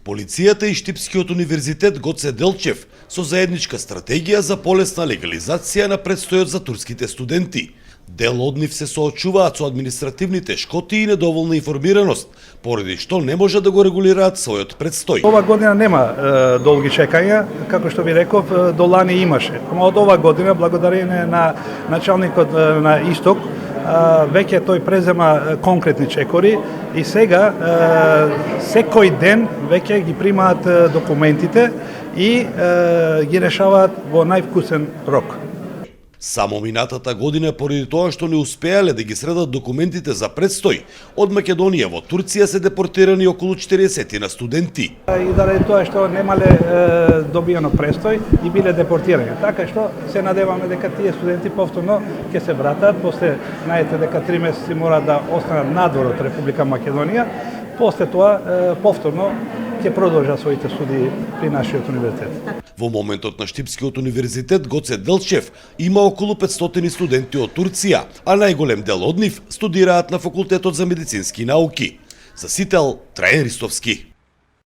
Полицијата и Штипскиот универзитет Гоце Делчев со заедничка стратегија за полесна легализација на предстојот за турските студенти. Дел од нив се соочуваат со административни тешкоти и недоволна информираност, поради што не може да го регулираат својот предстој. Ова година нема долги чекања, како што ви реков, до лани имаше. Ама од ова година, благодарение на началникот на Исток, веќе тој презема конкретни чекори и сега секој ден веќе ги примаат документите и ги решаваат во највкусен рок. Само минатата година, поради тоа што не успеале да ги средат документите за предстој, од Македонија во Турција се депортирани околу 40 на студенти. И заради тоа што немале добиено престој и биле депортирани. Така што се надеваме дека тие студенти повторно ќе се вратат, после знаете дека 3 месеци мора да останат надвор од Република Македонија, после тоа повторно ќе продолжат своите студии при нашиот универзитет. Во моментот на Штипскиот универзитет Гоце Делчев има околу 500 студенти од Турција, а најголем дел од нив студираат на факултетот за медицински науки. За Сител, Трајан Ристовски.